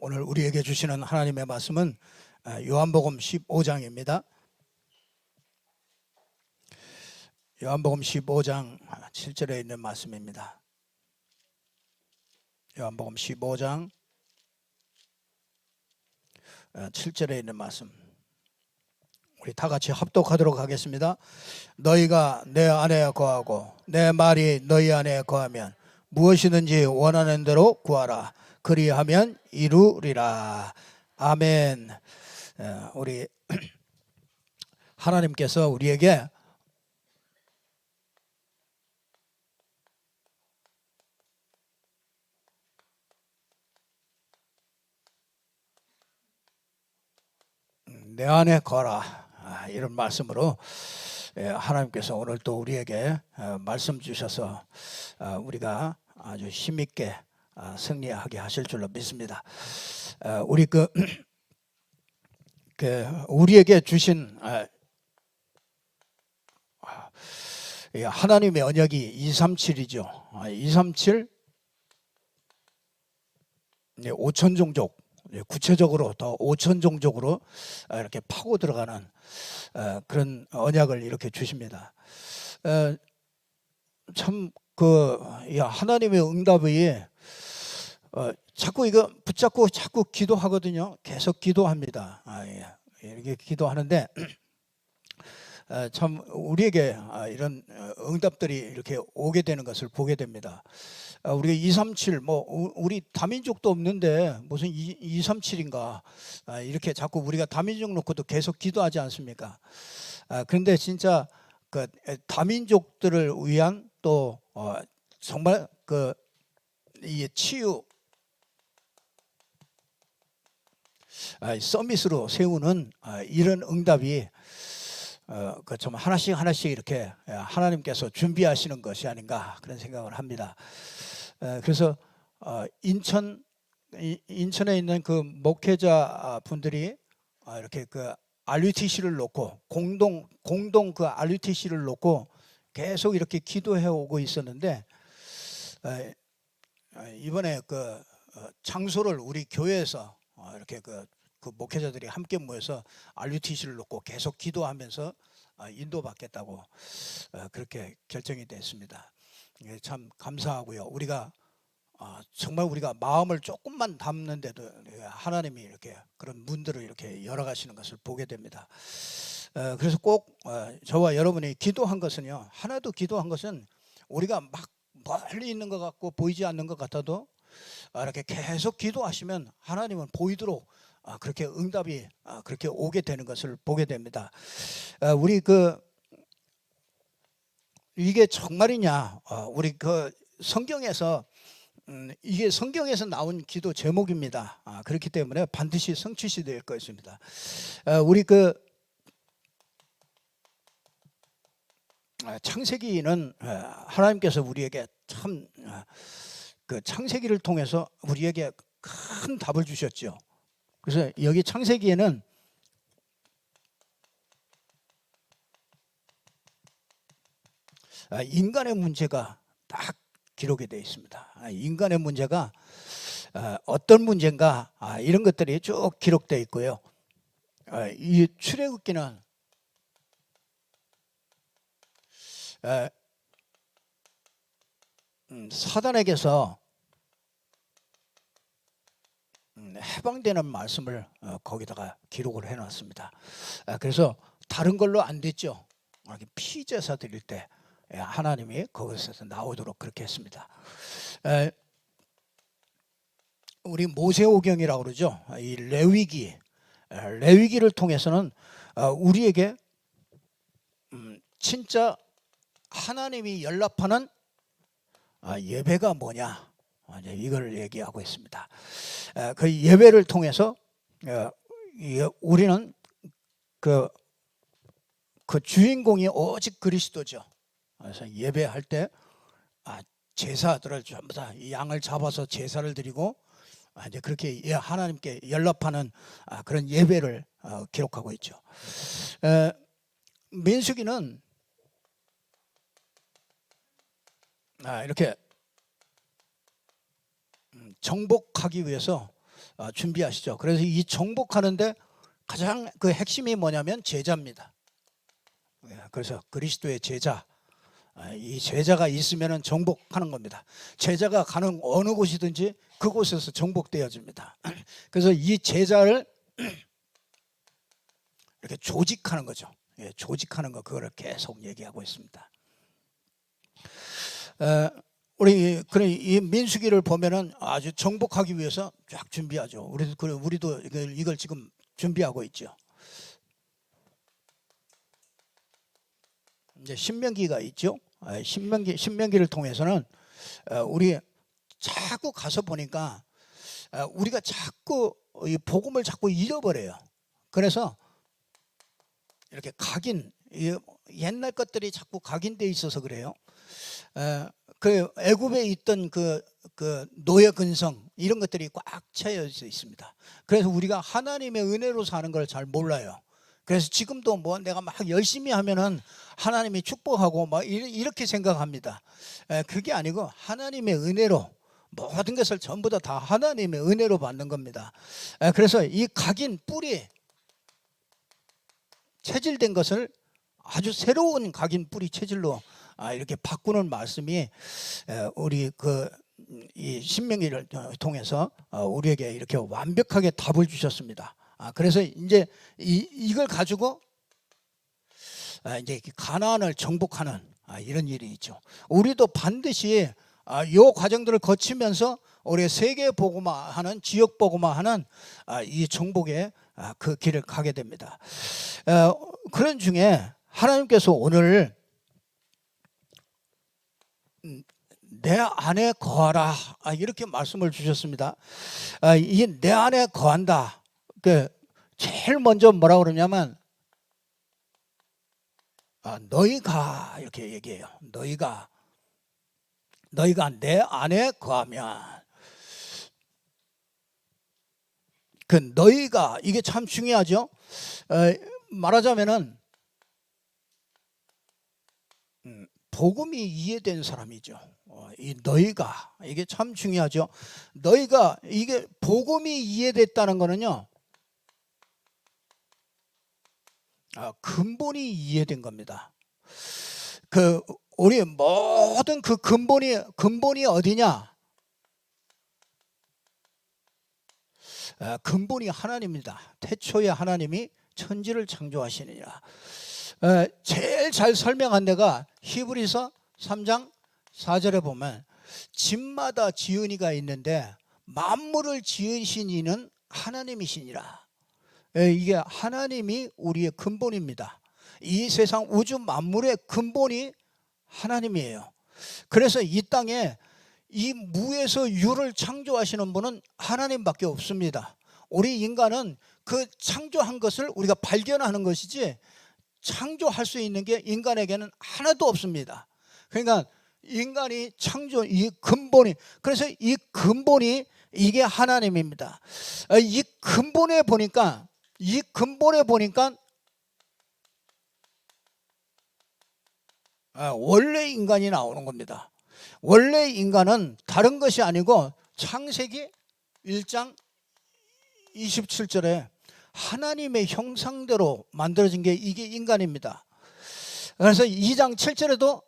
오늘 우리에게 주시는 하나님의 말씀은 요한복음 15장입니다. 요한복음 15장 7절에 있는 말씀입니다. 요한복음 15장 7절에 있는 말씀, 우리 다 같이 합독하도록 하겠습니다. 너희가 내 안에 거하고 내 말이 너희 안에 거하면 무엇이든지 원하는 대로 구하라. 그리하면 이루리라. 아멘. 우리 하나님께서 우리에게 내 안에 거하라, 이런 말씀으로 하나님께서 오늘 또 우리에게 말씀 주셔서 우리가 아주 힘있게 승리하게 하실 줄로 믿습니다. 우리 우리에게 주신 하나님의 언약이 237이죠. 237 5천 종족, 구체적으로 더 5천 종족으로 이렇게 파고 들어가는 그런 언약을 이렇게 주십니다. 참 하나님의 응답이 자꾸 이거 붙잡고 자꾸 기도하거든요. 계속 기도합니다. 이렇게 기도하는데 참 우리에게 이런 응답들이 이렇게 오게 되는 것을 보게 됩니다. 우리가 237 우리 다민족도 없는데 무슨 237인가 이렇게 자꾸 우리가 다민족 놓고도 계속 기도하지 않습니까? 그런데 진짜 그 다민족들을 위한 또 정말 이 치유 서밋으로 세우는 이런 응답이 좀 하나씩 이렇게 하나님께서 준비하시는 것이 아닌가 그런 생각을 합니다. 그래서 인천에 있는 그 목회자 분들이 이렇게 그 RUTC를 놓고 공동 그 RUTC를 놓고 계속 이렇게 기도해 오고 있었는데 이번에 그 장소를 우리 교회에서 이렇게 그 목회자들이 함께 모여서 RUTC를 놓고 계속 기도하면서 인도받겠다고 그렇게 결정이 됐습니다. 참 감사하고요. 우리가 정말 우리가 마음을 조금만 담는데도 하나님이 이렇게 그런 문들을 이렇게 열어가시는 것을 보게 됩니다. 그래서 꼭 저와 여러분이 기도한 것은요, 하나도 기도한 것은 우리가 막 멀리 있는 것 같고 보이지 않는 것 같아도 이렇게 계속 기도하시면 하나님은 보이도록 그렇게 응답이 그렇게 오게 되는 것을 보게 됩니다. 우리 이게 정말이냐? 우리 성경에서 이게 성경에서 나온 기도 제목입니다. 그렇기 때문에 반드시 성취시 될 것입니다. 우리 창세기는 하나님께서 우리에게 참 창세기를 통해서 우리에게 큰 답을 주셨죠. 그래서 여기 창세기에는 인간의 문제가 딱 기록이 되어 있습니다. 인간의 문제가 어떤 문제인가 이런 것들이 쭉 기록되어 있고요. 이 출애굽기는 사단에게서 해방되는 말씀을 거기다가 기록을 해놨습니다. 그래서 다른 걸로 안 됐죠. 피제사 드릴 때 하나님이 거기서 나오도록 그렇게 했습니다. 우리 모세오경이라고 그러죠. 이 레위기를 통해서는 우리에게 진짜 하나님이 연락하는 예배가 뭐냐, 이걸 얘기하고 있습니다. 그 예배를 통해서 우리는 그 주인공이 오직 그리스도죠. 그래서 예배할 때 제사들을 전부 다 이 양을 잡아서 제사를 드리고 이제 그렇게 하나님께 연락하는 그런 예배를 기록하고 있죠. 민수기는 이렇게 정복하기 위해서 준비하시죠. 그래서 이 정복하는데 가장 그 핵심이 뭐냐면 제자입니다. 그래서 그리스도의 제자, 이 제자가 있으면 정복하는 겁니다. 제자가 가는 어느 곳이든지 그곳에서 정복되어집니다. 그래서 이 제자를 이렇게 조직하는 거죠. 조직하는 거, 그거를 계속 얘기하고 있습니다. 우리 이 민수기를 보면은 아주 정복하기 위해서 쫙 준비하죠. 우리도 이걸 지금 준비하고 있죠. 이제 신명기가 있죠. 신명기를 통해서는 우리 자꾸 가서 보니까 우리가 자꾸 이 복음을 자꾸 잃어버려요. 그래서 이렇게 옛날 것들이 자꾸 각인돼 있어서 그래요. 그 애굽에 있던 그 노예 근성 이런 것들이 꽉 채여 있습니다. 그래서 우리가 하나님의 은혜로 사는 걸 잘 몰라요. 그래서 지금도 뭐 내가 막 열심히 하면은 하나님이 축복하고 막 이렇게 생각합니다. 그게 아니고 하나님의 은혜로 모든 것을 전부 다 하나님의 은혜로 받는 겁니다. 그래서 이 각인 뿌리 체질된 것을 아주 새로운 각인 뿌리 체질로 이렇게 바꾸는 말씀이 우리 이 신명기를 통해서 우리에게 이렇게 완벽하게 답을 주셨습니다. 그래서 이제 이걸 가지고 이제 가나안을 정복하는 이런 일이 있죠. 우리도 반드시 이 과정들을 거치면서 우리 세계 복음화하는 지역 복음화하는 이 정복의 그 길을 가게 됩니다. 그런 중에 하나님께서 오늘 내 안에 거하라 이렇게 말씀을 주셨습니다. 이 내 안에 거한다. 제일 먼저 뭐라 그러냐면 너희가 이렇게 얘기해요. 너희가 내 안에 거하면 그 너희가 이게 참 중요하죠. 말하자면은 복음이 이해된 사람이죠. 이 너희가 이게 참 중요하죠. 너희가 이게 복음이 이해됐다는 거는요. 근본이 이해된 겁니다. 우리 모든 그 근본이 어디냐? 근본이 하나님입니다. 태초에 하나님이 천지를 창조하시느니라. 제일 잘 설명한 데가 히브리서 3장 4절에 보면 집마다 지은이가 있는데 만물을 지으신 이는 하나님이시니라. 이게 하나님이 우리의 근본입니다. 이 세상 우주 만물의 근본이 하나님이에요. 그래서 이 땅에 이 무에서 유를 창조하시는 분은 하나님밖에 없습니다. 우리 인간은 그 창조한 것을 우리가 발견하는 것이지 창조할 수 있는 게 인간에게는 하나도 없습니다. 그러니까 인간이 창조 이 근본이, 그래서 이 근본이 이게 하나님입니다. 이 근본에 보니까 원래 인간이 나오는 겁니다. 원래 인간은 다른 것이 아니고 창세기 1장 27절에 하나님의 형상대로 만들어진 게 이게 인간입니다. 그래서 2장 7절에도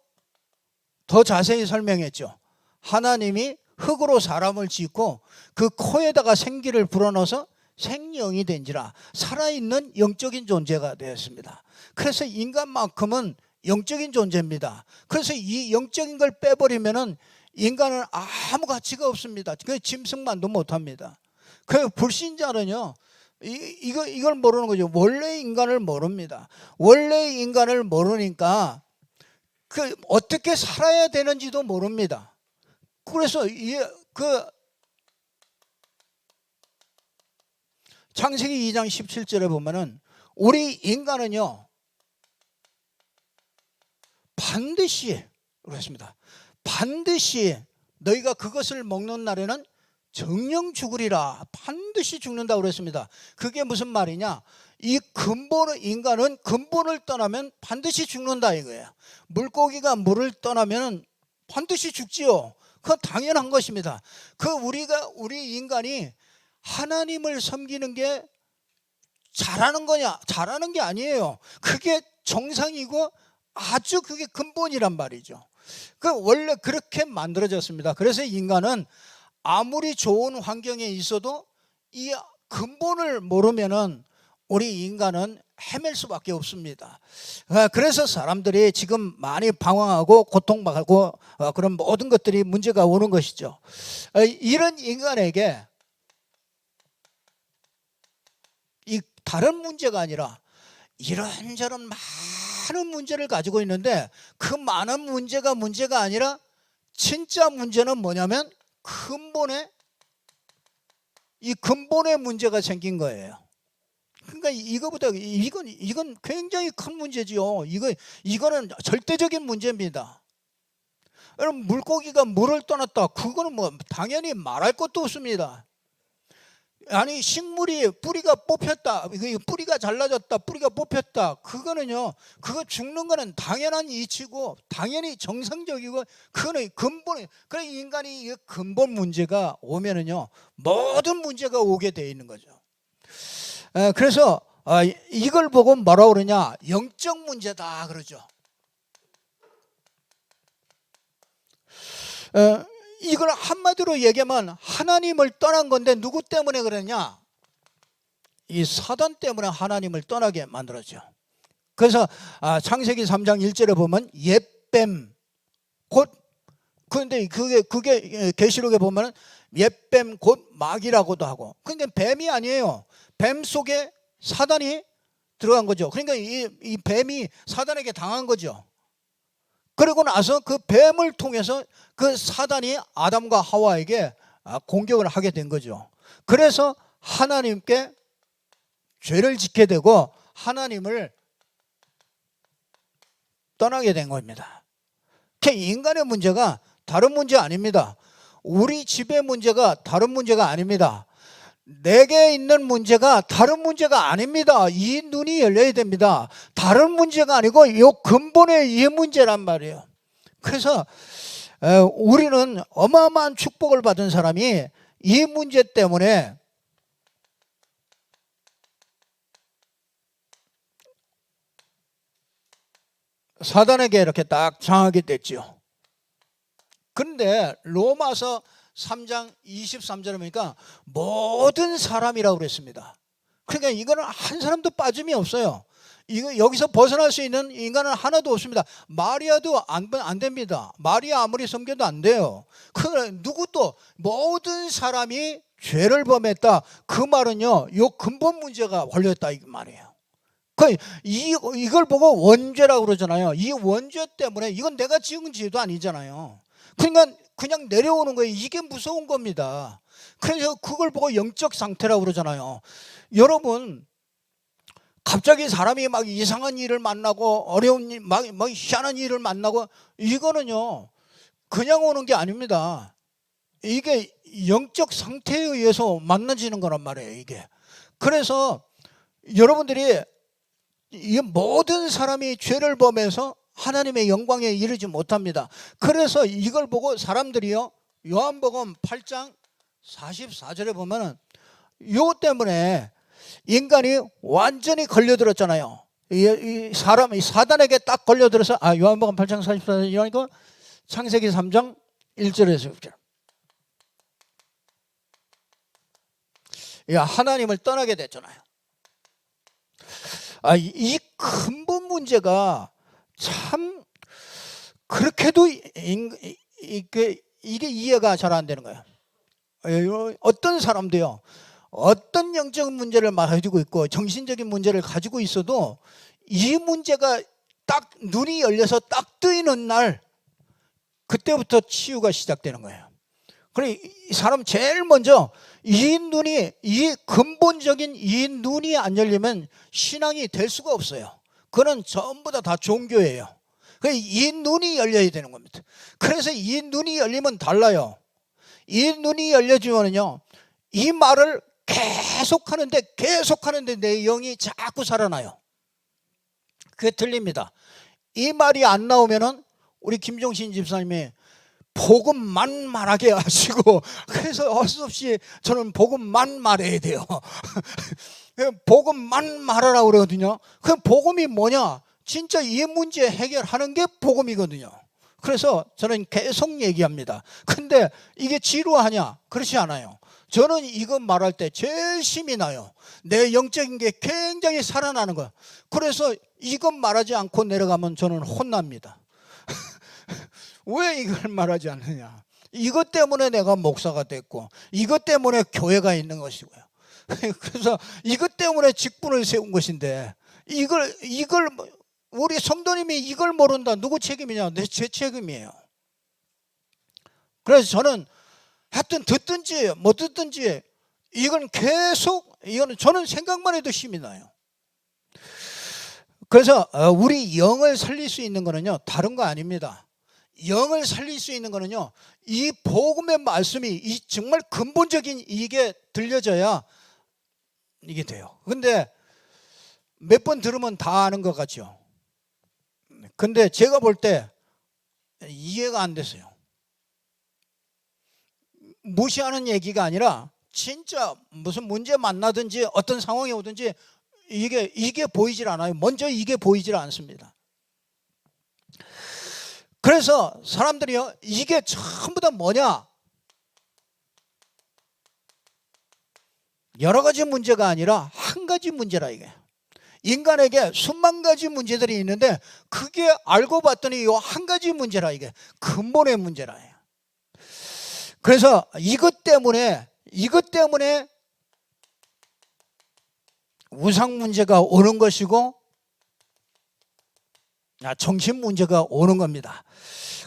더 자세히 설명했죠. 하나님이 흙으로 사람을 짓고 그 코에다가 생기를 불어넣어서 생명이 된지라 살아있는 영적인 존재가 되었습니다. 그래서 인간만큼은 영적인 존재입니다. 그래서 이 영적인 걸 빼버리면은 인간은 아무 가치가 없습니다. 그 짐승만도 못합니다. 그 불신자는요, 이걸 모르는 거죠. 원래 인간을 모릅니다. 원래 인간을 모르니까 어떻게 살아야 되는지도 모릅니다. 그래서 창세기 2장 17절에 보면은 우리 인간은요 반드시 그렇습니다. 반드시 너희가 그것을 먹는 날에는 정령 죽으리라. 반드시 죽는다고 그랬습니다. 그게 무슨 말이냐? 인간은 근본을 떠나면 반드시 죽는다 이거예요. 물고기가 물을 떠나면 반드시 죽지요. 그건 당연한 것입니다. 우리 인간이 하나님을 섬기는 게 잘하는 거냐? 잘하는 게 아니에요. 그게 정상이고 아주 그게 근본이란 말이죠. 원래 그렇게 만들어졌습니다. 그래서 인간은 아무리 좋은 환경에 있어도 이 근본을 모르면은 우리 인간은 헤맬 수밖에 없습니다. 그래서 사람들이 지금 많이 방황하고 고통받고 그런 모든 것들이 문제가 오는 것이죠. 이런 인간에게 이 다른 문제가 아니라 이런저런 많은 문제를 가지고 있는데 그 많은 문제가 아니라 진짜 문제는 뭐냐면 이 근본의 문제가 생긴 거예요. 그러니까 이건 굉장히 큰 문제지요. 이거는 절대적인 문제입니다. 여러분, 물고기가 물을 떠났다. 그거는 뭐 당연히 말할 것도 없습니다. 아니, 식물이 뿌리가 뽑혔다, 뿌리가 잘라졌다, 뿌리가 뽑혔다, 그거는요, 그거 죽는 거는 당연한 이치고 당연히 정상적이고 그거는 근본이. 그래, 인간이 이 근본 문제가 오면은요 모든 문제가 오게 돼 있는 거죠. 그래서 이걸 보고 뭐라 그러냐, 영적 문제다 그러죠. 이걸 한마디로 얘기하면 하나님을 떠난 건데 누구 때문에 그러냐? 이 사단 때문에 하나님을 떠나게 만들었죠. 그래서 창세기 3장 1절에 보면 옛뱀, 곧, 그런데 그게 계시록에 보면 옛뱀 곧 마귀라고도 하고, 그러니까 뱀이 아니에요. 뱀 속에 사단이 들어간 거죠. 그러니까 이 뱀이 사단에게 당한 거죠. 그리고 나서 그 뱀을 통해서 그 사단이 아담과 하와에게 공격을 하게 된 거죠. 그래서 하나님께 죄를 짓게 되고 하나님을 떠나게 된 겁니다. 인간의 문제가 다른 문제 아닙니다. 우리 집의 문제가 다른 문제가 아닙니다. 내게 있는 문제가 다른 문제가 아닙니다. 이 눈이 열려야 됩니다. 다른 문제가 아니고 이 근본의 이 문제란 말이에요. 그래서 우리는 어마어마한 축복을 받은 사람이 이 문제 때문에 사단에게 이렇게 딱 당하게 됐죠. 그런데 로마서 3장 23절에 보니까 모든 사람이라고 그랬습니다. 그러니까 이거는 한 사람도 빠짐이 없어요. 이거 여기서 벗어날 수 있는 인간은 하나도 없습니다. 마리아도 안 됩니다. 마리아 아무리 섬겨도 안 돼요. 누구도, 모든 사람이 죄를 범했다. 그 말은요, 요 근본 문제가 걸렸다 이 말이에요. 이걸 보고 원죄라고 그러잖아요. 이 원죄 때문에, 이건 내가 지은 죄도 아니잖아요. 그러니까 그냥 내려오는 거예요. 이게 무서운 겁니다. 그래서 그걸 보고 영적 상태라고 그러잖아요. 여러분, 갑자기 사람이 막 이상한 일을 만나고 어려운 일, 막 희한한 일을 만나고, 이거는요 그냥 오는 게 아닙니다. 이게 영적 상태에 의해서 만나지는 거란 말이에요, 이게. 그래서 여러분들이 이 모든 사람이 죄를 범해서 하나님의 영광에 이르지 못합니다. 그래서 이걸 보고 사람들이요, 요한복음 8장 44절에 보면은 이것 때문에 인간이 완전히 걸려들었잖아요. 이 사람이 사단에게 딱 걸려들어서, 요한복음 8장 44절이니까 창세기 3장 1절에서 6절. 하나님을 떠나게 됐잖아요. 이 근본 문제가 참 그렇게도 이게 이해가 잘 안 되는 거예요. 어떤 사람도요, 어떤 영적 문제를 가지고 있고 정신적인 문제를 가지고 있어도 이 문제가 딱 눈이 열려서 딱 뜨이는 날, 그때부터 치유가 시작되는 거예요. 그래, 이 사람 제일 먼저 이 근본적인 이 눈이 안 열리면 신앙이 될 수가 없어요. 그건 전부 다 종교예요. 이 눈이 열려야 되는 겁니다. 그래서 이 눈이 열리면 달라요. 이 눈이 열려지면요, 이 말을 계속하는데 내 영이 자꾸 살아나요. 그게 틀립니다. 이 말이 안 나오면은 우리 김종신 집사님이 복음만 말하게 하시고, 그래서 어쩔 수 없이 저는 복음만 말해야 돼요. 복음만 말하라고 그러거든요. 그 복음이 뭐냐? 진짜 이 문제 해결하는 게 복음이거든요. 그래서 저는 계속 얘기합니다. 근데 이게 지루하냐? 그렇지 않아요. 저는 이거 말할 때 제일 힘이 나요. 내 영적인 게 굉장히 살아나는 거야. 그래서 이것 말하지 않고 내려가면 저는 혼납니다. 왜 이걸 말하지 않느냐? 이것 때문에 내가 목사가 됐고, 이것 때문에 교회가 있는 것이고요. 그래서 이것 때문에 직분을 세운 것인데, 이걸 우리 성도님이 이걸 모른다. 누구 책임이냐? 제 책임이에요. 그래서 저는 하여튼 듣든지 못 듣든지 이건 계속, 이거는 저는 생각만 해도 힘이 나요. 그래서 우리 영을 살릴 수 있는 거는요, 다른 거 아닙니다. 영을 살릴 수 있는 거는요, 이 복음의 말씀이 이 정말 근본적인 이게 들려져야 이게 돼요. 근데 몇 번 들으면 다 아는 것 같죠. 근데 제가 볼 때 이해가 안 됐어요. 무시하는 얘기가 아니라 진짜 무슨 문제 만나든지 어떤 상황이 오든지 이게 보이질 않아요. 먼저 이게 보이질 않습니다. 그래서 사람들이요, 이게 전부 다 뭐냐? 여러 가지 문제가 아니라 한 가지 문제라 이게. 인간에게 수만 가지 문제들이 있는데 그게 알고 봤더니 이 한 가지 문제라 이게. 근본의 문제라. 그래서 이것 때문에 우상 문제가 오는 것이고 정신 문제가 오는 겁니다.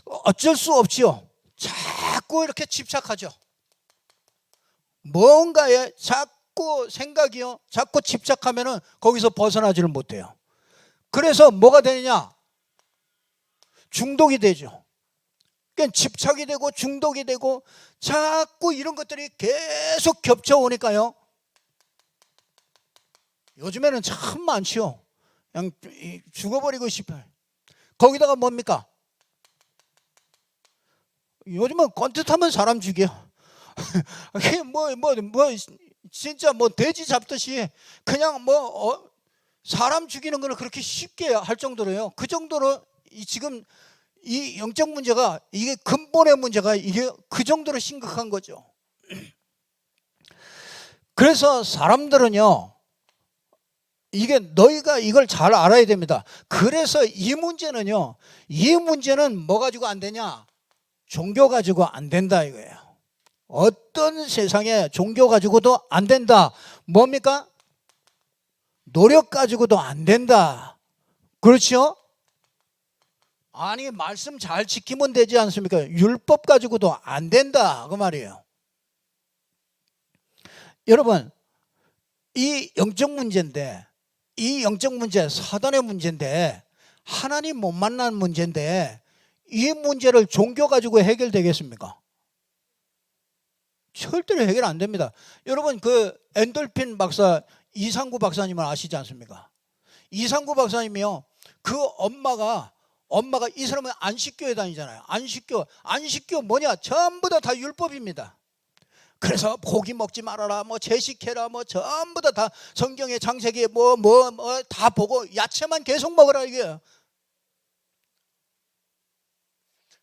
어쩔 수 없지요. 자꾸 이렇게 집착하죠. 뭔가에 자꾸 생각이요, 자꾸 집착하면은 거기서 벗어나지를 못해요. 그래서 뭐가 되느냐? 중독이 되죠. 그러니까 집착이 되고 중독이 되고 자꾸 이런 것들이 계속 겹쳐오니까요, 요즘에는 참 많지요. 그냥 죽어버리고 싶어요. 거기다가 뭡니까? 요즘은 꼰뜻하면 사람 죽여. 진짜 돼지 잡듯이 그냥 사람 죽이는 걸 그렇게 쉽게 할 정도로요. 그 정도로 지금 이 영적 문제가, 이게 근본의 문제가 이게 그 정도로 심각한 거죠. 그래서 사람들은요, 이게 너희가 이걸 잘 알아야 됩니다. 그래서 이 문제는 뭐 가지고 안 되냐? 종교 가지고 안 된다 이거예요. 어떤 세상에 종교 가지고도 안 된다. 뭡니까? 노력 가지고도 안 된다. 그렇죠? 아니, 말씀 잘 지키면 되지 않습니까? 율법 가지고도 안 된다 그 말이에요. 여러분, 이 영적 문제인데, 이 영적 문제 사단의 문제인데, 하나님 못 만난 문제인데, 이 문제를 종교 가지고 해결되겠습니까? 절대로 해결 안 됩니다. 여러분, 그 엔돌핀 박사 이상구 박사님을 아시지 않습니까? 이상구 박사님이요, 그 엄마가 이 사람은 안식교에 다니잖아요. 안식교 뭐냐? 전부 다 율법입니다. 그래서 고기 먹지 말아라, 채식해라, 전부 다 성경의 창세기 다 보고 야채만 계속 먹으라 이게요.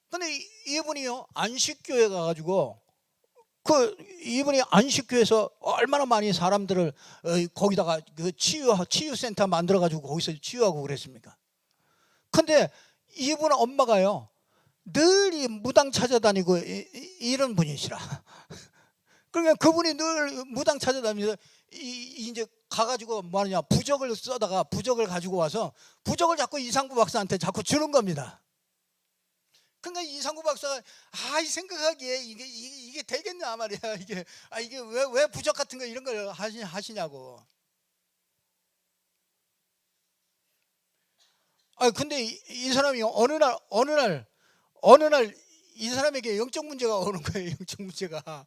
근데 이분이요, 안식교에 가가지고 이분이 안식교에서 얼마나 많이 사람들을 거기다가 그 치유센터 만들어가지고 거기서 치유하고 그랬습니까? 근데 이분 엄마가요, 늘 이 무당 찾아다니고 이런 분이시라. 그러니까 그분이 늘 무당 찾아다니면서 이제 가가지고 뭐하냐, 부적을 써다가 부적을 가지고 와서 부적을 자꾸 이상구 박사한테 자꾸 주는 겁니다. 그러니까 이상구 박사가 이 생각하기에 이게 되겠냐 말이야. 이게 왜 부적 같은 거 이런 걸 하시냐고. 근데 이 사람이 어느 날 이 사람에게 영적 문제가 오는 거예요. 영적 문제가.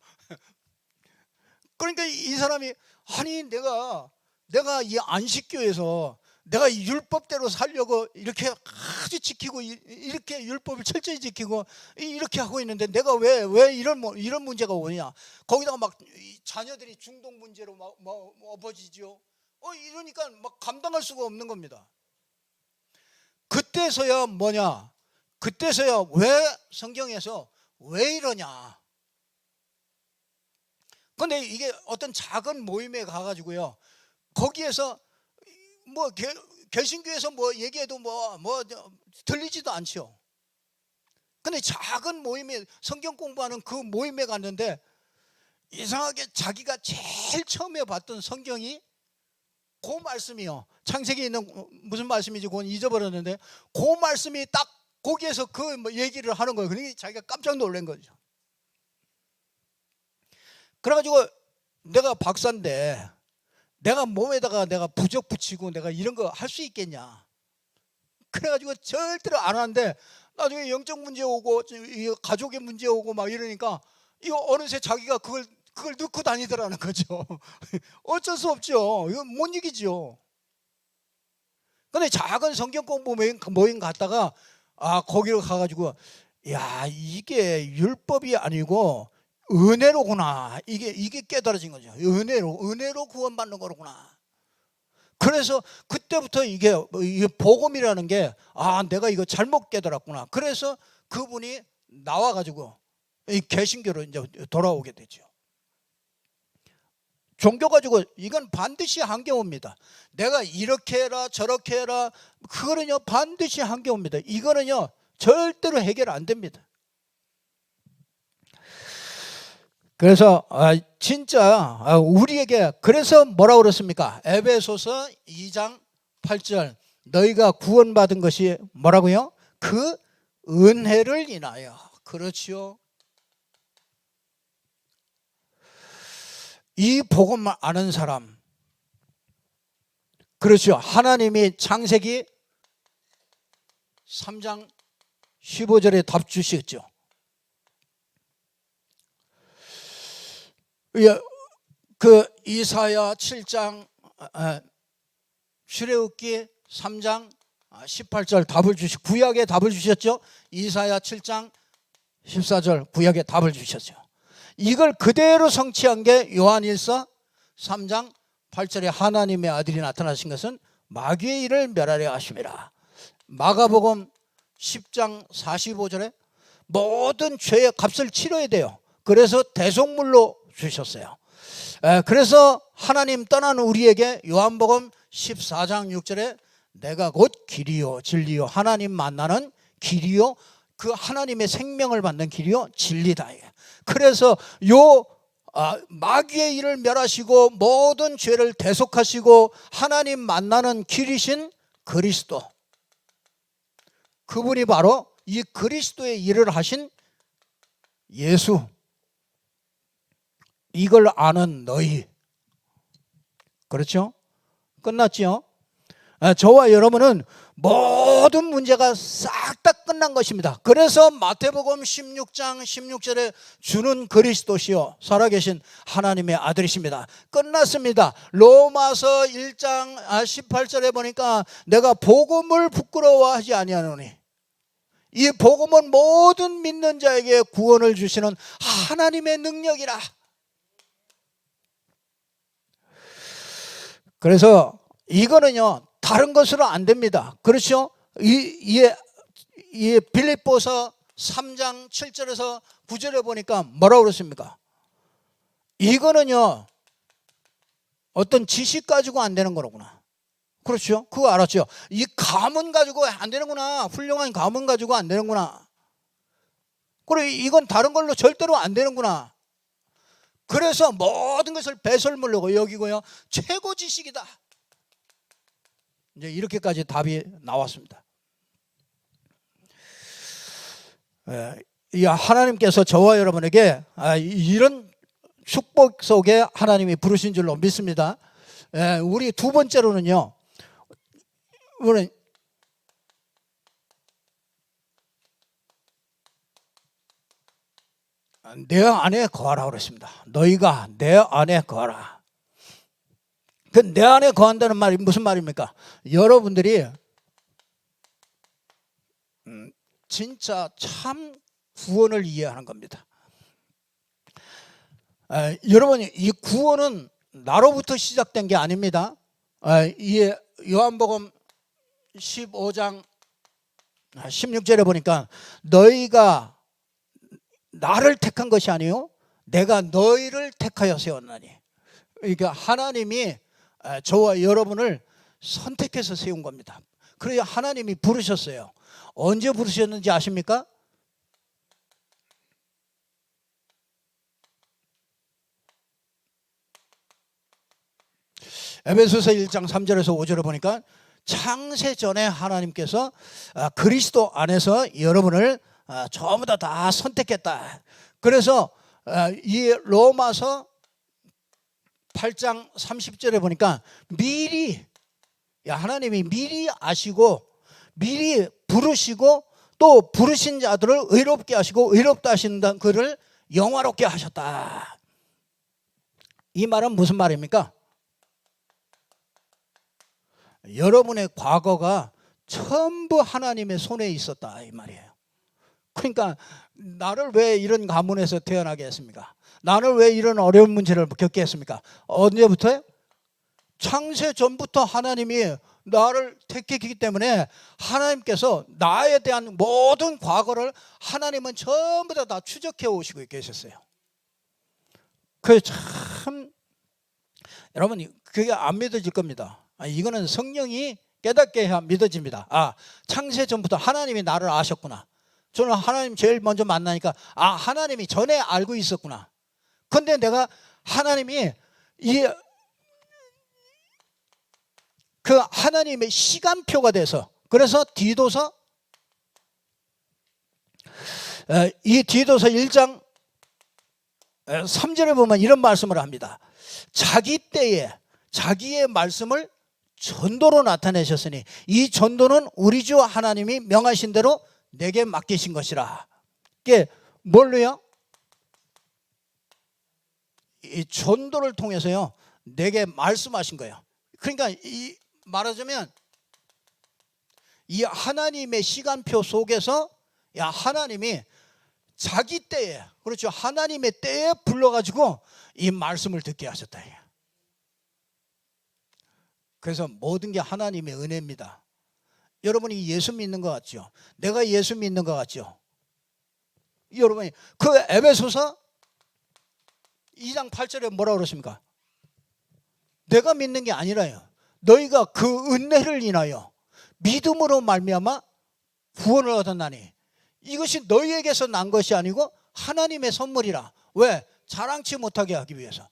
그러니까 이 사람이, 아니 내가 이 안식교에서 내가 율법대로 살려고 이렇게 아주 지키고 이렇게 율법을 철저히 지키고 이렇게 하고 있는데 내가 왜 이런 문제가 오냐. 거기다가 막 자녀들이 중독 문제로 막 엎어지죠. 이러니까 막 감당할 수가 없는 겁니다. 그때서야 뭐냐? 그때서야 왜 성경에서 왜 이러냐? 근데 이게 어떤 작은 모임에 가가지고요, 거기에서 뭐 개신교에서 뭐 얘기해도 뭐 들리지도 않죠. 근데 작은 모임에 성경 공부하는 그 모임에 갔는데 이상하게 자기가 제일 처음에 봤던 성경이 그 말씀이요. 창세기에 있는 무슨 말씀인지 그건 잊어버렸는데 그 말씀이 딱 거기에서 그 얘기를 하는 거예요. 그러니까 자기가 깜짝 놀란 거죠. 그래가지고 내가 박사인데 내가 몸에다가 내가 부적 붙이고 내가 이런 거 할 수 있겠냐. 그래가지고 절대로 안 하는데 나중에 영적 문제 오고 가족의 문제 오고 막 이러니까 이거 어느새 자기가 그걸 넣고 다니더라는 거죠. 어쩔 수 없죠. 이거 못 이기죠. 근데 작은 성경 공부 모임 갔다가 거기로 가가지고 야, 이게 율법이 아니고 은혜로구나. 이게 깨달아진 거죠. 은혜로 구원받는 거로구나. 그래서 그때부터 이게 복음이라는 게 내가 이거 잘못 깨달았구나. 그래서 그분이 나와가지고 이 개신교로 이제 돌아오게 되죠. 종교 가지고 이건 반드시 한계 옵니다. 내가 이렇게 해라 저렇게 해라 그거는요 반드시 한계 옵니다. 이거는요 절대로 해결 안 됩니다. 그래서 진짜 우리에게 그래서 뭐라고 그랬습니까? 에베소서 2장 8절 너희가 구원받은 것이 뭐라고요? 그 은혜를 인하여. 그렇지요. 이 복음을 아는 사람, 그렇죠. 하나님이 창세기 3장 15절에 답 주시겠죠. 그 이사야 7장 출애굽기 3장 18절 답을 구약에 답을 주셨죠. 이사야 7장 14절 구약에 답을 주셨죠. 이걸 그대로 성취한 게 요한일서 3장 8절에 하나님의 아들이 나타나신 것은 마귀의 일을 멸하려 하심이라. 마가복음 10장 45절에 모든 죄의 값을 치러야 돼요. 그래서 대속물로 주셨어요. 그래서 하나님 떠난 우리에게 요한복음 14장 6절에 내가 곧 길이요 진리요 하나님 만나는 길이요 그 하나님의 생명을 받는 길이요 진리다. 그래서 마귀의 일을 멸하시고 모든 죄를 대속하시고 하나님 만나는 길이신 그리스도, 그분이 바로 이 그리스도의 일을 하신 예수. 이걸 아는 너희. 그렇죠? 끝났죠? 저와 여러분은 모든 문제가 싹 다 끝난 것입니다. 그래서 마태복음 16장 16절에 주는 그리스도시요 살아계신 하나님의 아들이십니다. 끝났습니다. 로마서 1장 18절에 보니까 내가 복음을 부끄러워하지 아니하노니 이 복음은 모든 믿는 자에게 구원을 주시는 하나님의 능력이라. 그래서 이거는요 다른 것으로 안 됩니다. 그렇죠? 이 빌립보서 3장 7절에서 9절에 보니까 뭐라고 그랬습니까? 이거는요 어떤 지식 가지고 안 되는 거로구나. 그렇죠? 그거 알았죠? 이 가문 가지고 안 되는구나. 훌륭한 가문 가지고 안 되는구나. 그래 이건 다른 걸로 절대로 안 되는구나. 그래서 모든 것을 배설물로 여기고요 최고 지식이다. 이제 이렇게까지 답이 나왔습니다. 하나님께서 저와 여러분에게 이런 축복 속에 하나님이 부르신 줄로 믿습니다. 우리 두 번째로는요, 우리 내 안에 거하라 그랬습니다. 너희가 내 안에 거하라. 그 내 안에 거한다는 말이 무슨 말입니까? 여러분들이 진짜 참 구원을 이해하는 겁니다. 여러분, 이 구원은 나로부터 시작된 게 아닙니다. 이 요한복음 15장 16절에 보니까 너희가 나를 택한 것이 아니요 내가 너희를 택하여 세웠나니. 그러니까 하나님이 저와 여러분을 선택해서 세운 겁니다. 그래야 하나님이 부르셨어요. 언제 부르셨는지 아십니까? 에베소서 1장 3절에서 5절에 보니까 창세 전에 하나님께서 그리스도 안에서 여러분을 전부 다 선택했다. 그래서 이 로마서 8장 30절에 보니까 미리 하나님이 미리 아시고 미리 부르시고 또 부르신 자들을 의롭게 하시고 의롭다 하신다는 그를 영화롭게 하셨다. 이 말은 무슨 말입니까? 여러분의 과거가 전부 하나님의 손에 있었다 이 말이에요. 그러니까 나를 왜 이런 가문에서 태어나게 했습니까? 나를 왜 이런 어려운 문제를 겪게 했습니까? 언제부터요? 창세 전부터 하나님이 나를 택했기 때문에 하나님께서 나에 대한 모든 과거를 하나님은 전부 다 추적해 오시고 계셨어요. 그게 참 여러분 그게 안 믿어질 겁니다. 이거는 성령이 깨닫게 해야 믿어집니다. 창세 전부터 하나님이 나를 아셨구나. 저는 하나님 제일 먼저 만나니까 하나님이 전에 알고 있었구나. 그런데 내가 하나님이 그 하나님의 시간표가 돼서 그래서 디도서 1장 3절에 보면 이런 말씀을 합니다. 자기 때에 자기의 말씀을 전도로 나타내셨으니 이 전도는 우리 주 하나님이 명하신 대로 내게 맡기신 것이라. 이게 뭘로요? 이 전도를 통해서요 내게 말씀하신 거예요. 그러니까 말하자면 이 하나님의 시간표 속에서 하나님이 자기 때에 그렇죠 하나님의 때에 불러가지고 이 말씀을 듣게 하셨다. 그래서 모든 게 하나님의 은혜입니다. 여러분이 예수 믿는 것 같죠? 내가 예수 믿는 것 같죠? 여러분이 그 에베소서 2장 8절에 뭐라고 그러십니까? 내가 믿는 게 아니라요 너희가 그 은혜를 인하여 믿음으로 말미암아 구원을 얻었나니 이것이 너희에게서 난 것이 아니고 하나님의 선물이라. 왜? 자랑치 못하게 하기 위해서.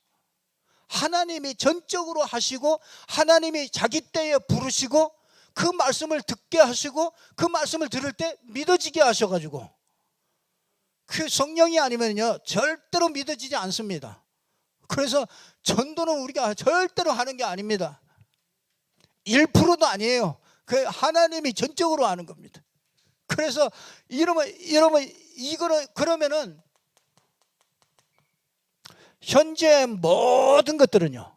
하나님이 전적으로 하시고 하나님이 자기 때에 부르시고 그 말씀을 듣게 하시고 그 말씀을 들을 때 믿어지게 하셔가지고 그 성령이 아니면요 절대로 믿어지지 않습니다. 그래서 전도는 우리가 절대로 하는 게 아닙니다. 1%도 아니에요. 그 하나님이 전적으로 하는 겁니다. 그래서 여러분 이거는 그러면은 현재 모든 것들은요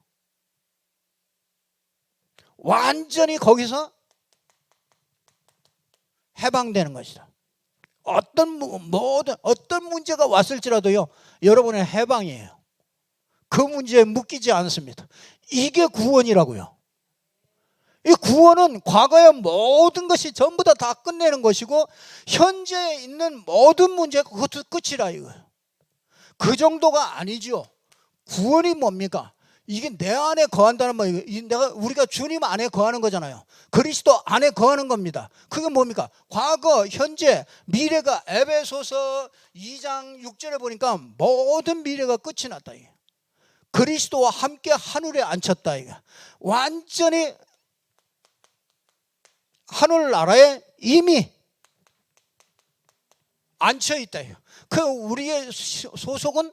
완전히 거기서 해방되는 것이다. 어떤 문제가 왔을지라도요 여러분의 해방이에요. 그 문제에 묶이지 않습니다. 이게 구원이라고요. 이 구원은 과거의 모든 것이 전부 다 끝내는 것이고 현재에 있는 모든 문제가 그것도 끝이라 이거예요. 그 정도가 아니죠. 구원이 뭡니까? 이게 내 안에 거한다는 말이에요. 우리가 주님 안에 거하는 거잖아요. 그리스도 안에 거하는 겁니다. 그게 뭡니까? 과거, 현재, 미래가 에베소서 2장 6절에 보니까 모든 미래가 끝이 났다. 그리스도와 함께 하늘에 앉혔다. 완전히 하늘나라에 이미 앉혀있다. 그 우리의 소속은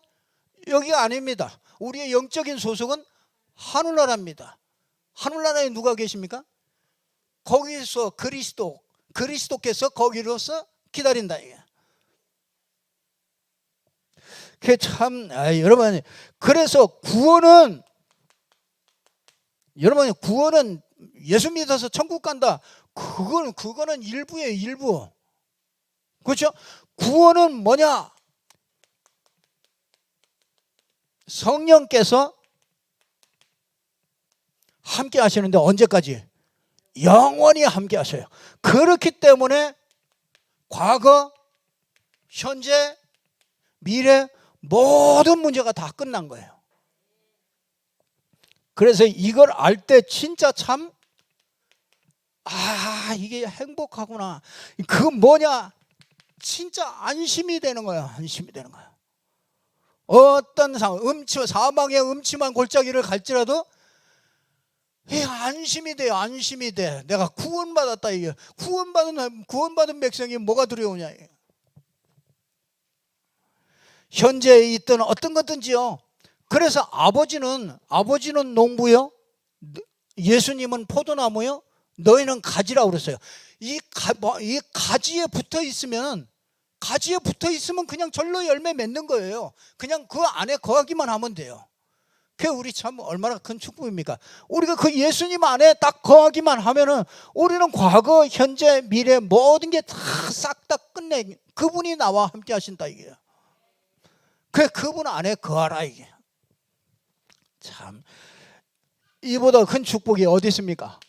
여기가 아닙니다. 우리의 영적인 소속은 하늘나라입니다. 하늘나라에 누가 계십니까? 거기서 그리스도께서 거기로서 기다린다. 그게 참 여러분 그래서 구원은 여러분, 구원은 예수 믿어서 천국 간다. 그거는 일부예요, 일부. 그렇죠? 구원은 뭐냐? 성령께서 함께 하시는데 언제까지? 영원히 함께 하셔요. 그렇기 때문에 과거, 현재, 미래 모든 문제가 다 끝난 거예요. 그래서 이걸 알 때 진짜 참, 이게 행복하구나. 그 뭐냐? 진짜 안심이 되는 거예요. 안심이 되는 거예요. 어떤 상황, 사망의 음침한 골짜기를 갈지라도 안심이 돼요. 안심이 돼. 내가 구원받았다. 이게 구원받은 백성이 뭐가 두려우냐. 현재에 있던 어떤 것든지요. 그래서 아버지는 농부요, 예수님은 포도나무요, 너희는 가지라고 그랬어요. 이 가지에 붙어 있으면 그냥 절로 열매 맺는 거예요. 그냥 그 안에 거하기만 하면 돼요. 그게 우리 참 얼마나 큰 축복입니까? 우리가 그 예수님 안에 딱 거하기만 하면은 우리는 과거, 현재, 미래 모든 게 다 싹 다 끝내. 그분이 나와 함께 하신다 이게요. 그분 안에 거하라 이게. 참, 이보다 큰 축복이 어디 있습니까?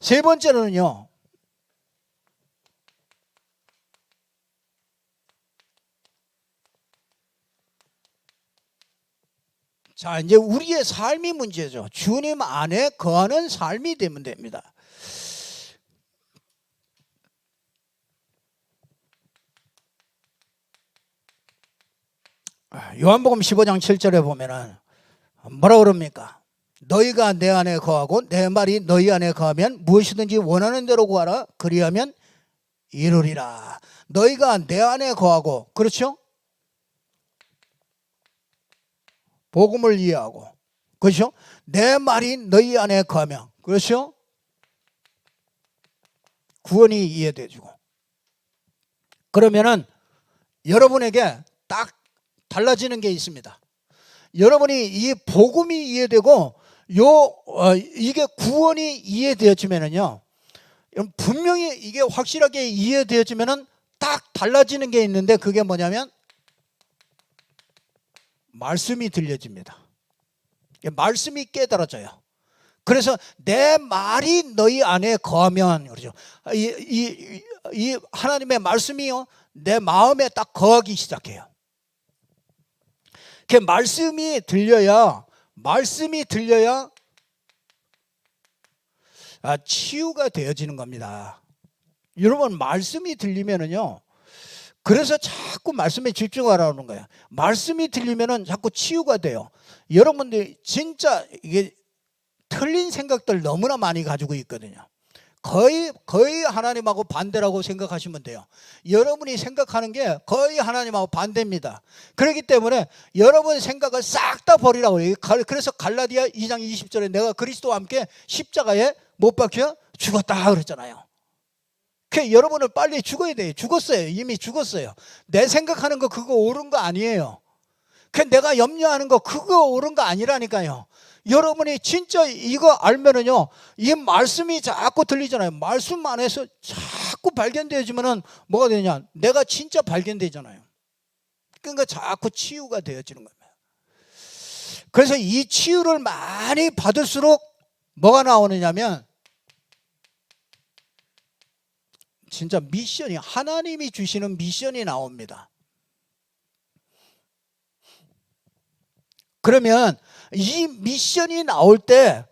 세 번째는요, 자, 이제 우리의 삶이 문제죠. 주님 안에 거하는 삶이 되면 됩니다. 요한복음 15장 7절에 보면은 뭐라 그럽니까? 너희가 내 안에 거하고 내 말이 너희 안에 거하면 무엇이든지 원하는 대로 구하라. 그리하면 이루리라. 너희가 내 안에 거하고, 그렇죠? 복음을 이해하고, 그렇죠? 내 말이 너희 안에 거하면, 그렇죠? 구원이 이해돼주고. 그러면은 여러분에게 딱 달라지는 게 있습니다. 여러분이 이 복음이 이해되고 이게 구원이 이해되어지면은요, 분명히 이게 확실하게 이해되어지면은 딱 달라지는 게 있는데, 그게 뭐냐면 말씀이 들려집니다. 말씀이 깨달아져요. 그래서 내 말이 너희 안에 거하면, 그러죠. 이 하나님의 말씀이요, 내 마음에 딱 거하기 시작해요. 그 말씀이 들려야 치유가 되어지는 겁니다. 여러분, 말씀이 들리면은요, 그래서 자꾸 말씀에 집중하라는 거예요. 말씀이 들리면은 자꾸 치유가 돼요. 여러분들 진짜 이게 틀린 생각들 너무나 많이 가지고 있거든요. 거의 하나님하고 반대라고 생각하시면 돼요. 여러분이 생각하는 게 거의 하나님하고 반대입니다. 그렇기 때문에 여러분 생각을 싹 다 버리라고 해요. 그래서 갈라디아 2장 20절에 내가 그리스도와 함께 십자가에 못 박혀 죽었다 그랬잖아요. 여러분은 빨리 죽어야 돼요. 죽었어요. 이미 죽었어요. 내 생각하는 거 그거 옳은 거 아니에요. 내가 염려하는 거 그거 옳은 거 아니라니까요. 여러분이 진짜 이거 알면은요, 이 말씀이 자꾸 들리잖아요. 말씀 안에서 자꾸 발견되어지면은 뭐가 되냐? 내가 진짜 발견되잖아요. 그러니까 자꾸 치유가 되어지는 겁니다. 그래서 이 치유를 많이 받을수록 뭐가 나오느냐면, 진짜 미션이, 하나님이 주시는 미션이 나옵니다. 그러면 이 미션이 나올 때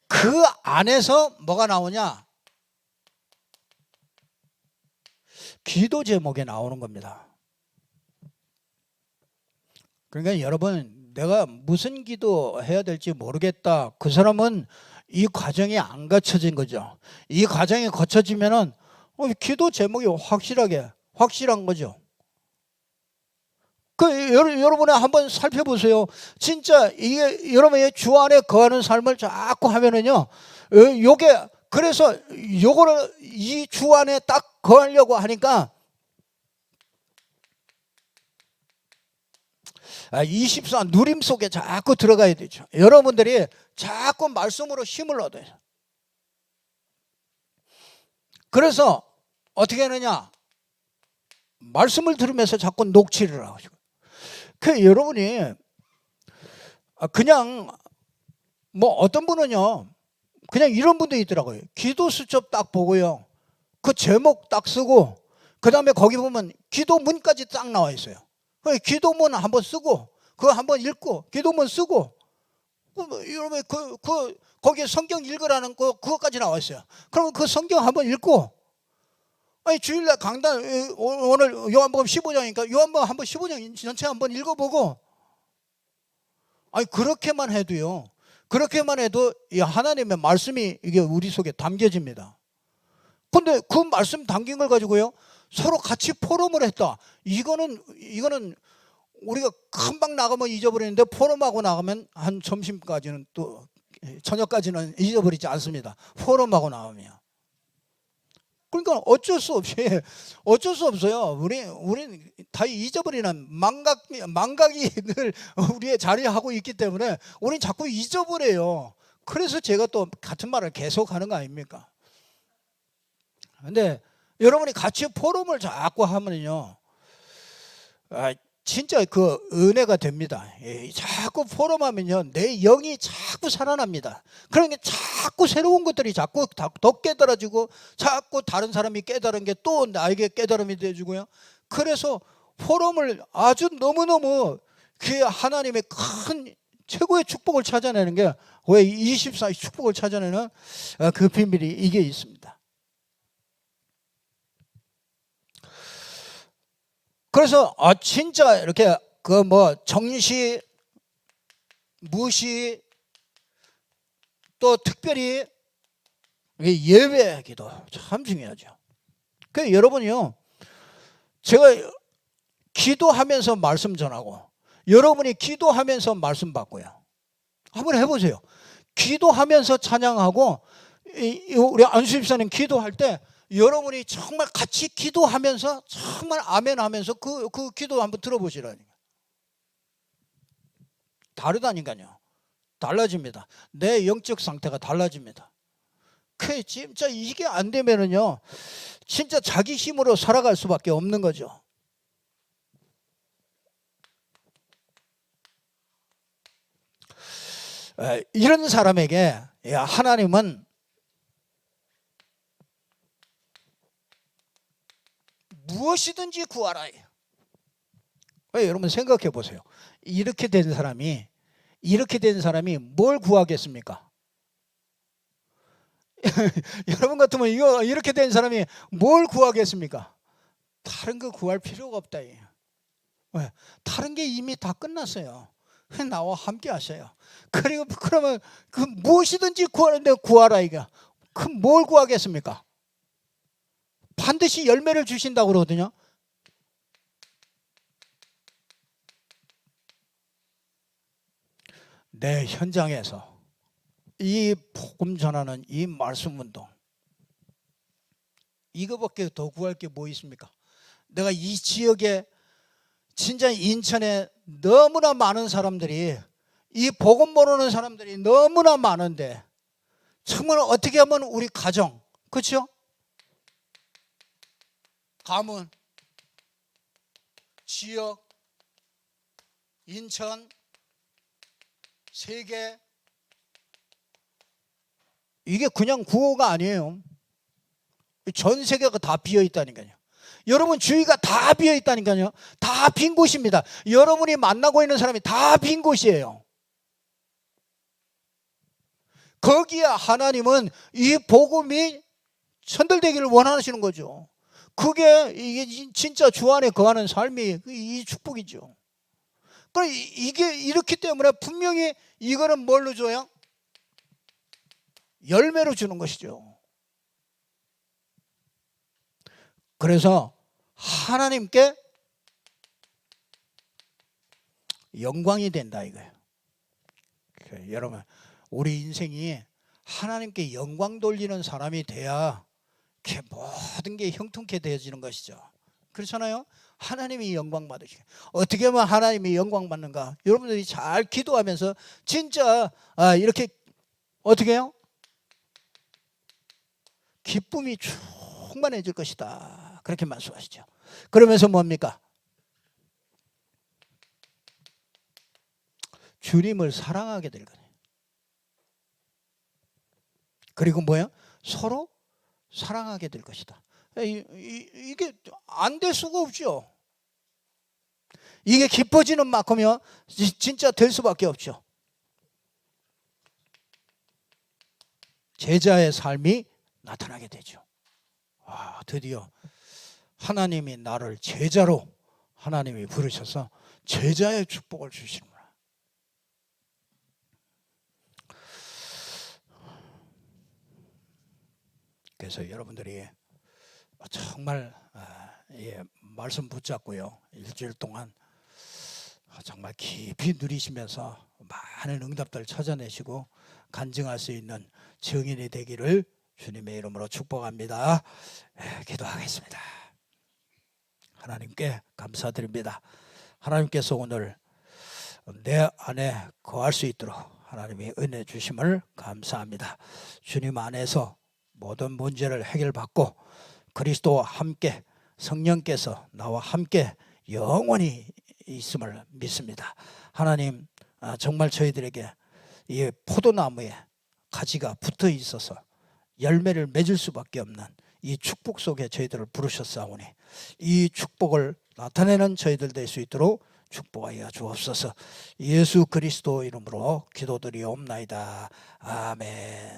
그 안에서 뭐가 나오냐? 기도 제목에 나오는 겁니다. 그러니까 여러분, 내가 무슨 기도 해야 될지 모르겠다, 그 사람은 이 과정이 안 갖춰진 거죠. 이 과정이 거쳐지면은 기도 제목이 확실한 거죠. 여러분이 한번 살펴보세요. 진짜 이게 여러분의 주 안에 거하는 삶을 자꾸 하면은요, 요게, 그래서 요거를 이 주 안에 딱 거하려고 하니까 24 누림 속에 자꾸 들어가야 되죠. 여러분들이 자꾸 말씀으로 힘을 얻어요. 그래서 어떻게 하느냐? 말씀을 들으면서 자꾸 녹취를 하고. 그 여러분이 그냥 뭐 어떤 분은요, 그냥 이런 분도 있더라고요. 기도 수첩 딱 보고요, 그 제목 딱 쓰고, 그 다음에 거기 보면 기도문까지 딱 나와 있어요. 기도문 한번 쓰고, 그거 한번 읽고, 기도문 쓰고, 여러분 거기에 성경 읽으라는 그거까지 나와 있어요. 그러면 그 성경 한번 읽고, 아니 주일날 강단 오늘 요한복음 15장이니까 요한복음 한번 15장 전체 한번 읽어보고, 아니 그렇게만 해도요, 그렇게만 해도 이 하나님의 말씀이 이게 우리 속에 담겨집니다. 근데 그 말씀 담긴 걸 가지고요 서로 같이 포럼을 했다. 이거는 우리가 금방 나가면 잊어버리는데, 포럼하고 나가면 한 점심까지는, 또 저녁까지는 잊어버리지 않습니다. 포럼하고 나오면. 그러니까 어쩔 수 없어요. 우린 다 잊어버리는 망각이 늘 우리의 자리하고 있기 때문에 우린 자꾸 잊어버려요. 그래서 제가 또 같은 말을 계속 하는 거 아닙니까? 근데 여러분이 같이 포럼을 자꾸 하면요, 진짜 그 은혜가 됩니다. 자꾸 포럼하면요 내 영이 자꾸 살아납니다. 그러니까 자꾸 새로운 것들이 자꾸 더 깨달아지고, 자꾸 다른 사람이 깨달은 게 또 나에게 깨달음이 돼주고요. 그래서 포럼을 아주 너무너무 그 하나님의 큰 최고의 축복을 찾아내는 게, 왜 24의 축복을 찾아내는 그 비밀이 이게 있습니다. 그래서 진짜 이렇게 그 뭐 정시, 무시, 또 특별히 예배 기도 참 중요하죠. 그 여러분이요, 제가 기도하면서 말씀 전하고, 여러분이 기도하면서 말씀 받고요. 한번 해보세요. 기도하면서 찬양하고, 우리 안수 집사님 기도할 때 여러분이 정말 같이 기도하면서 정말 아멘 하면서 그 기도 한번 들어보시라니까. 다르다니까요. 달라집니다. 내 영적 상태가 달라집니다. 그 진짜 이게 안 되면은요, 진짜 자기 힘으로 살아갈 수밖에 없는 거죠. 이런 사람에게 하나님은 무엇이든지 구하라. 여러분 생각해 보세요. 이렇게 된 사람이 뭘 구하겠습니까? 여러분 같으면 이렇게 된 사람이 뭘 구하겠습니까? 다른 거 구할 필요가 없다. 왜? 다른 게 이미 다 끝났어요. 나와 함께 하셔요. 그러면 그 무엇이든지 구하는데 구하라 이거. 그럼 뭘 구하겠습니까? 반드시 열매를 주신다고 그러거든요. 내 현장에서 이 복음 전하는 이 말씀 운동, 이거밖에 더 구할 게 뭐 있습니까? 내가 이 지역에, 진짜 인천에 너무나 많은 사람들이, 이 복음 모르는 사람들이 너무나 많은데, 정말 어떻게 하면 우리 가정, 그렇죠? 가문, 지역, 인천, 세계, 이게 그냥 구호가 아니에요. 전 세계가 다 비어 있다니까요. 여러분 주위가 다 비어 있다니까요. 다 빈 곳입니다. 여러분이 만나고 있는 사람이 다 빈 곳이에요. 거기에 하나님은 이 복음이 전달되기를 원하시는 거죠. 이게 진짜 주 안에 거하는 삶이 이 축복이죠. 그럼 이게 이렇기 때문에 분명히 이거는 뭘로 줘요? 열매로 주는 것이죠. 그래서 하나님께 영광이 된다 이거예요. 여러분, 우리 인생이 하나님께 영광 돌리는 사람이 돼야 모든 게 형통케 되어지는 것이죠. 그렇잖아요. 하나님이 영광 받으시게. 어떻게 하면 하나님이 영광 받는가? 여러분들이 잘 기도하면서 진짜 이렇게 어떻게 해요? 기쁨이 충만해질 것이다. 그렇게 말씀하시죠. 그러면서 뭡니까? 주님을 사랑하게 될 거예요. 그리고 뭐예요? 서로 사랑하게 될 것이다. 이게 안 될 수가 없죠. 이게 깊어지는 만큼이요 진짜 될 수밖에 없죠. 제자의 삶이 나타나게 되죠. 드디어 하나님이 나를 제자로 하나님이 부르셔서 제자의 축복을 주시는구나. 그래서 여러분들이 정말 말씀 붙잡고요, 일주일 동안 정말 깊이 누리시면서 많은 응답들 찾아내시고 간증할 수 있는 증인이 되기를 주님의 이름으로 축복합니다. 기도하겠습니다. 하나님께 감사드립니다. 하나님께서 오늘 내 안에 거할 수 있도록 하나님이 은혜 주심을 감사합니다. 주님 안에서 모든 문제를 해결받고 그리스도와 함께 성령께서 나와 함께 영원히 있음을 믿습니다. 하나님, 정말 저희들에게 이 포도나무에 가지가 붙어 있어서 열매를 맺을 수밖에 없는 이 축복 속에 저희들을 부르셨사오니 이 축복을 나타내는 저희들 될 수 있도록 축복하여 주옵소서. 예수 그리스도 이름으로 기도드리옵나이다. 아멘.